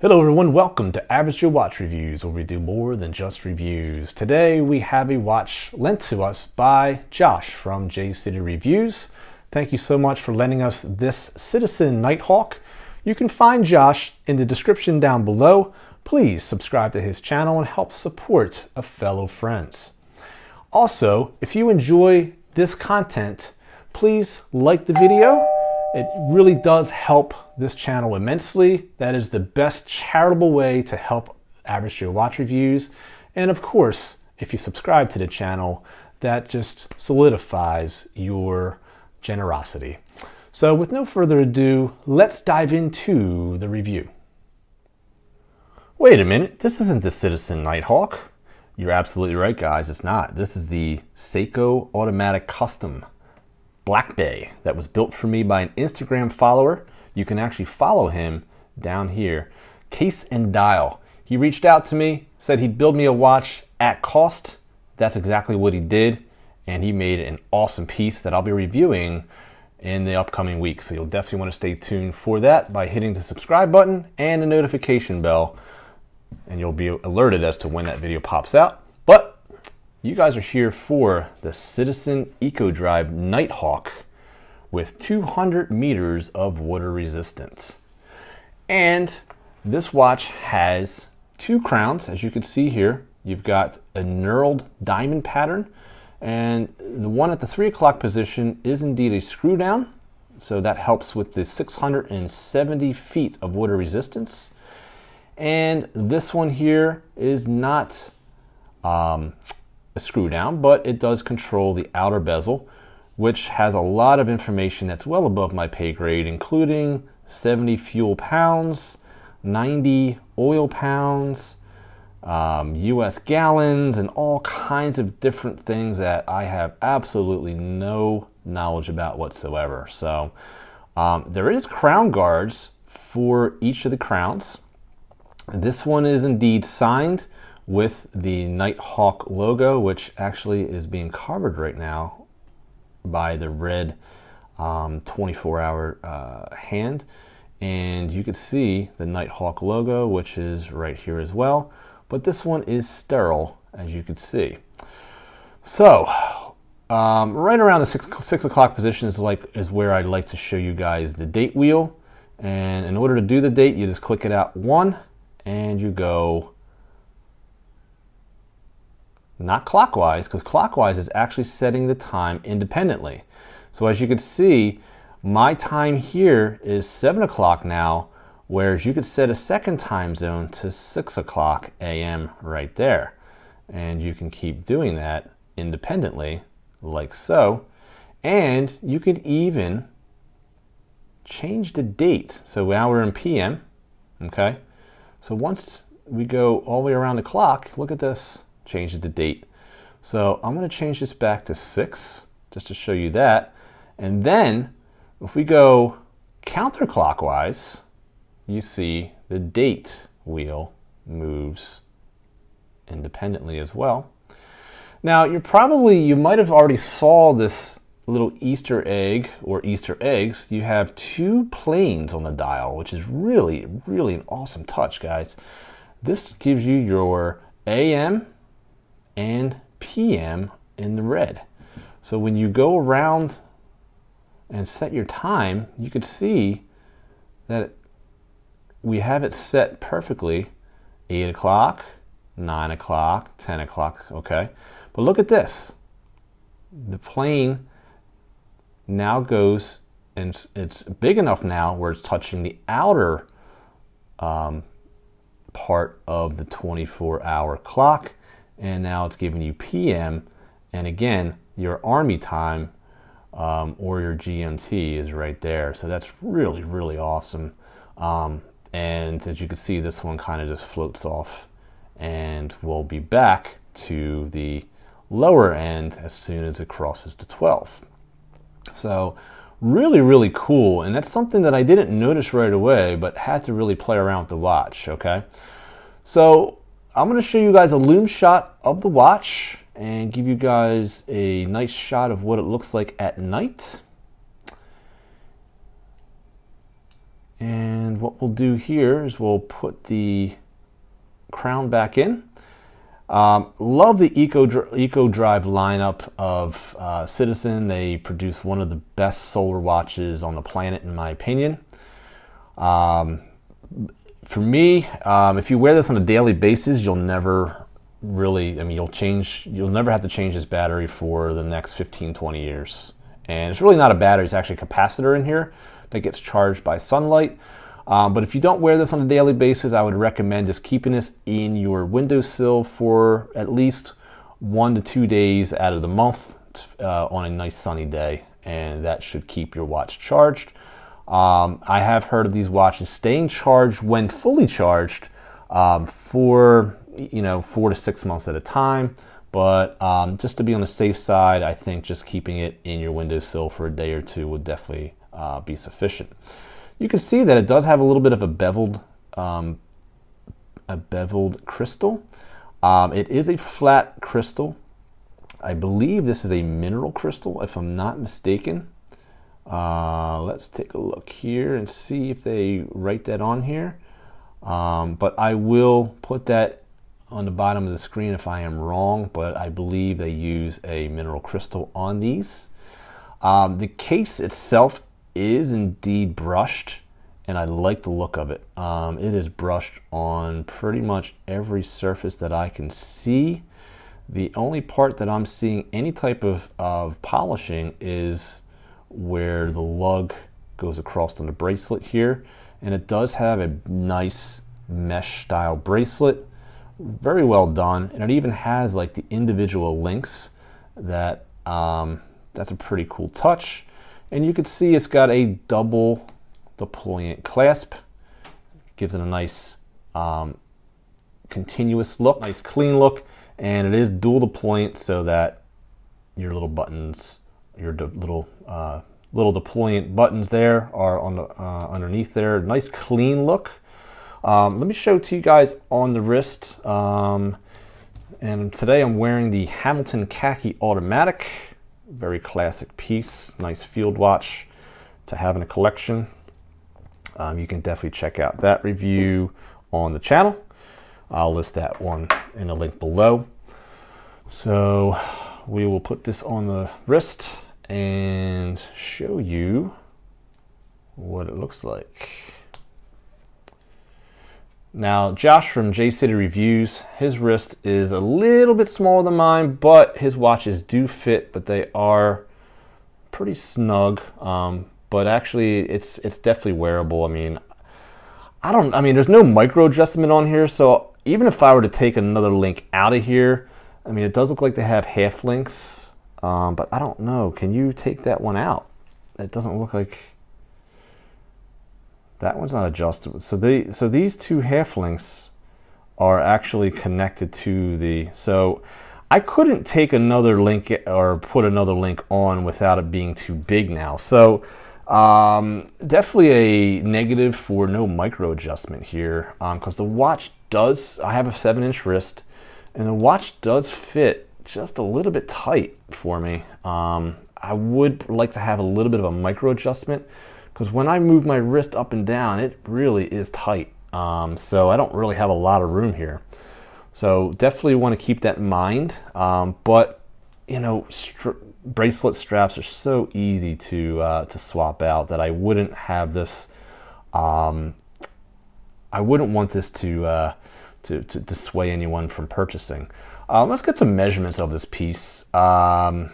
Hello everyone, welcome to Average Joe Watch Reviews, where we do more than just reviews. Today we have a watch lent to us by Josh from J City Reviews. Thank you so much for lending us this Citizen NIGHTHAWK. You can find Josh in the description down below. Please subscribe to his channel and help support a fellow friends. Also, if you enjoy this content, please like the video. It really does help this channel immensely. That is the best charitable way to help Average Joe Watch Reviews. And of course, if you subscribe to the channel, that just solidifies your generosity. So with no further ado, let's dive into the review. Wait a minute, this isn't the Citizen NIGHTHAWK. You're absolutely right, guys, it's not. This is the Seiko Automatic Custom Black Bay that was built for me by an Instagram follower. You can actually follow him down here, Case and Dial. He reached out to me, said he'd build me a watch at cost. That's exactly what he did, and he made an awesome piece that I'll be reviewing in the upcoming week. So you'll definitely want to stay tuned for that by hitting the subscribe button and the notification bell, and you'll be alerted as to when that video pops out. But you guys are here for the Citizen EcoDrive NIGHTHAWK with 200 meters of water resistance. And this watch has two crowns, as you can see here. You've got a knurled diamond pattern, and the one at the 3 o'clock position is indeed a screw down. So that helps with the 670 feet of water resistance. And this one here is not a screw down, but it does control the outer bezel, which has a lot of information that's well above my pay grade, including 70 fuel pounds, 90 oil pounds, US gallons, and all kinds of different things that I have absolutely no knowledge about whatsoever. So there is crown guards for each of the crowns. This one is indeed signed with the NIGHTHAWK logo, which actually is being covered right now by the red 24-hour hand. And you can see the NIGHTHAWK logo, which is right here as well. But this one is sterile, as you can see. So right around the 6 o'clock position is where I'd like to show you guys the date wheel. And in order to do the date, you just click it out 1 and you go not clockwise, because clockwise is actually setting the time independently. So as you can see, my time here is 7 o'clock now, whereas you could set a second time zone to 6 o'clock a.m. right there. And you can keep doing that independently, like so. And you could even change the date. So now we're in PM, okay? So once we go all the way around the clock, look at this, changes the date. So I'm going to change this back to 6 just to show you that. And then if we go counterclockwise, you see the date wheel moves independently as well. Now you might have already saw this little Easter egg or Easter eggs. You have two planes on the dial, which is really an awesome touch, guys. This gives you your AM and PM in the red. So when you go around and set your time, you could see that we have it set perfectly. 8 o'clock, 9 o'clock, 10 o'clock, okay? But look at this. The plane now goes, and it's big enough now where it's touching the outer part of the 24-hour clock. And now it's giving you PM, and again, your Army time or your GMT is right there. So that's really awesome. And as you can see, this one kind of just floats off, and we'll be back to the lower end as soon as it crosses the 12. So really cool, and that's something that I didn't notice right away, but had to really play around with the watch, okay? So I'm going to show you guys a loom shot of the watch and give you guys a nice shot of what it looks like at night. And what we'll do here is we'll put the crown back in. Love the Eco Drive lineup of Citizen. They produce one of the best solar watches on the planet, in my opinion. For me, if you wear this on a daily basis, you'll never really, I mean, you'll never have to change this battery for the next 15-20 years. And it's really not a battery, it's actually a capacitor in here that gets charged by sunlight. But if you don't wear this on a daily basis, I would recommend just keeping this in your windowsill for at least 1 to 2 days out of the month on a nice sunny day, and that should keep your watch charged. I have heard of these watches staying charged when fully charged for 4 to 6 months at a time. But just to be on the safe side, I think just keeping it in your windowsill for a day or two would definitely be sufficient. You can see that it does have a little bit of a beveled crystal. It is a flat crystal. I believe this is a mineral crystal, if I'm not mistaken. Let's take a look here and see if they write that on here. But I will put that on the bottom of the screen if I am wrong, but I believe they use a mineral crystal on these. The case itself is indeed brushed, and I like the look of it. It is brushed on pretty much every surface that I can see. The only part that I'm seeing any type of polishing is where the lug goes across on the bracelet here, and it does have a nice mesh style bracelet, very well done, and it even has like the individual links that that's a pretty cool touch. And you can see it's got a double deployant clasp, gives it a nice continuous look, nice clean look, and it is dual deployant so that your little buttons, your little deployant buttons there are on the underneath there. Nice clean look. Let me show it to you guys on the wrist. And today I'm wearing the Hamilton Khaki Automatic. Very classic piece, nice field watch to have in a collection. You can definitely check out that review on the channel. I'll list that one in a link below. So we will put this on the wrist and show you what it looks like. Now, Josh from J City Reviews, his wrist is a little bit smaller than mine, but his watches do fit, but they are pretty snug. But actually, it's definitely wearable. I mean, there's no micro adjustment on here, so even if I were to take another link out of here, I mean, it does look like they have half links, but I don't know. Can you take that one out? It doesn't look like. That one's not adjustable. So these two half links are actually connected to the, so I couldn't take another link or put another link on without it being too big now. So definitely a negative for no micro adjustment here, because the watch does, I have a 7-inch wrist, and the watch does fit just a little bit tight for me. I would like to have a little bit of a micro adjustment, because when I move my wrist up and down, it really is tight. So I don't really have a lot of room here. So definitely want to keep that in mind. But you know, bracelet straps are so easy to swap out that I wouldn't have this. I wouldn't want this to sway anyone from purchasing. Let's get some measurements of this piece. So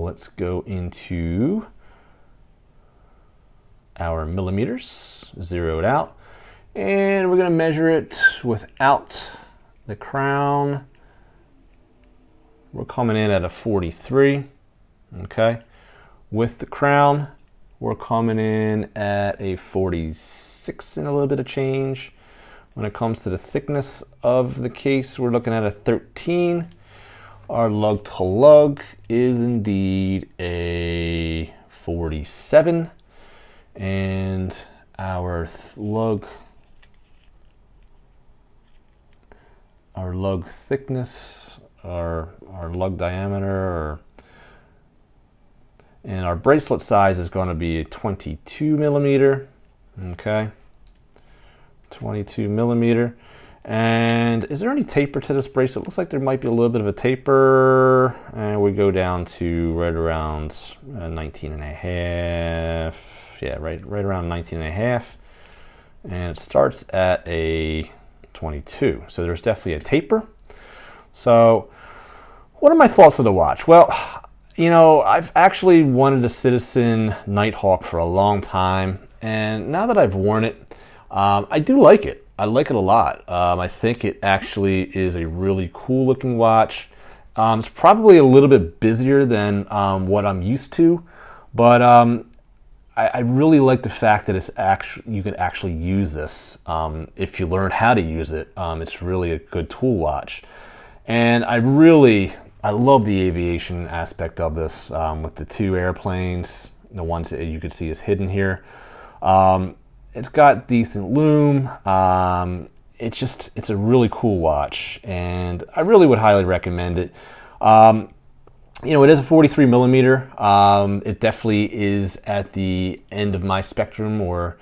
let's go into our millimeters, zero it out, and we're going to measure it without the crown. We're coming in at a 43, okay. With the crown, we're coming in at a 46 and a little bit of change. When it comes to the thickness of the case, we're looking at a 13. Our lug to lug is indeed a 47. And our lug thickness, our lug diameter, and our bracelet size is going to be a 22 millimeter. Okay, 22 millimeter. And is there any taper to this bracelet? Looks like there might be a little bit of a taper. And we go down to right around 19 and a half. Yeah, right around 19 and a half. And it starts at a 22. So there's definitely a taper. So what are my thoughts of the watch? Well, you know, I've actually wanted a Citizen Nighthawk for a long time. And now that I've worn it, I do like it. I like it a lot. I think it actually is a really cool looking watch. It's probably a little bit busier than what I'm used to, but I really like the fact that it's actually, you can actually use this if you learn how to use it. It's really a good tool watch, and I love the aviation aspect of this with the two airplanes. The ones that you can see is hidden here. It's got decent lume. It's a really cool watch, and I really would highly recommend it. You know, it is a 43 millimeter. It definitely is at the end of my spectrum, or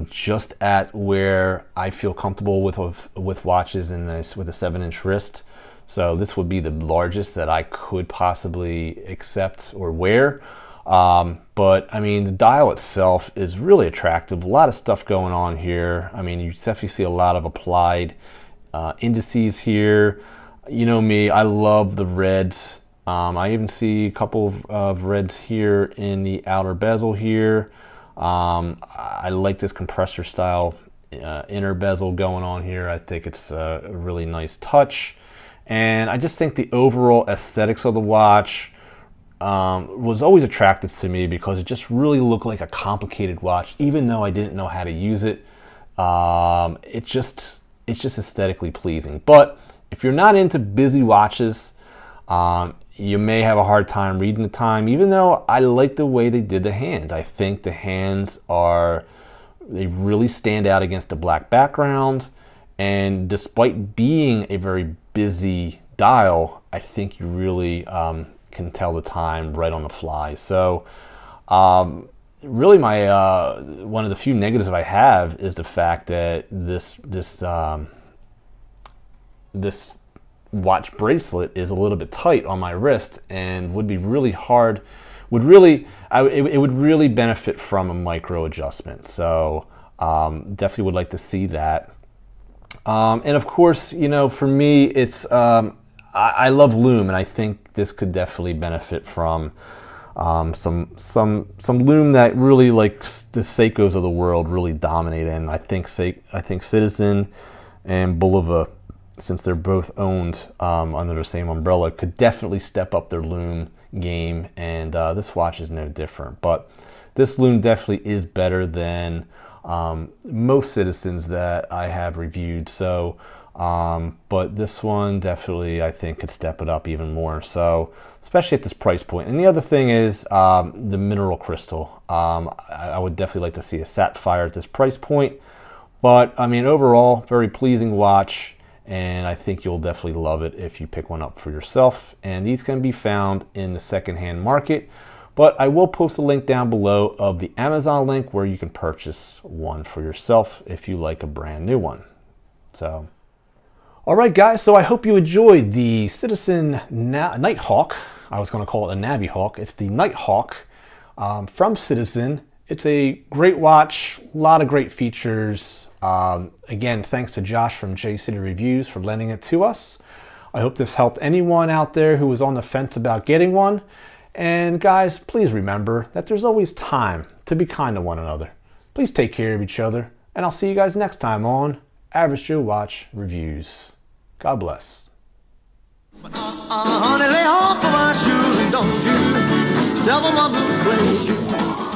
just at where I feel comfortable with watches with a 7-inch wrist. So this would be the largest that I could possibly accept or wear. But I mean, the dial itself is really attractive. A lot of stuff going on here. I mean, you definitely see a lot of applied indices here. You know me, I love the reds. I even see a couple of reds here in the outer bezel here. I like this compressor style inner bezel going on here. I think it's a really nice touch. And I just think the overall aesthetics of the watch was always attractive to me because it just really looked like a complicated watch, even though I didn't know how to use it. It's just aesthetically pleasing. But if you're not into busy watches, you may have a hard time reading the time, even though I like the way they did the hands. I think the hands they really stand out against a black background. And despite being a very busy dial, I think you really can tell the time right on the fly. So really my one of the few negatives I have is the fact that this watch bracelet is a little bit tight on my wrist and would be really hard, it would really benefit from a micro adjustment. So definitely would like to see that. And of course, you know, for me, it's I love lume, and I think this could definitely benefit from some lume that really, like, the Seikos of the world really dominate in. I think Citizen and Bulova, since they're both owned under the same umbrella, could definitely step up their lume game, and this watch is no different. But this lume definitely is better than most Citizens that I have reviewed. So but this one definitely, I think, could step it up even more, so especially at this price point. And the other thing is the mineral crystal. I would definitely like to see a sapphire at this price point, but I mean, overall, very pleasing watch, and I think you'll definitely love it if you pick one up for yourself. And these can be found in the secondhand market, but I will post a link down below of the Amazon link where you can purchase one for yourself if you like a brand new one. So all right, guys, so I hope you enjoyed the Citizen Nighthawk. I was going to call it a NAVIHawk. It's the Nighthawk from Citizen. It's a great watch, a lot of great features. Again, thanks to Josh from J City Reviews for lending it to us. I hope this helped anyone out there who was on the fence about getting one. And guys, please remember that there's always time to be kind to one another. Please take care of each other, and I'll see you guys next time on Average Joe Watch Reviews. God bless. Honey, lay off of my shoes, don't you? Devil my blue suede shoes.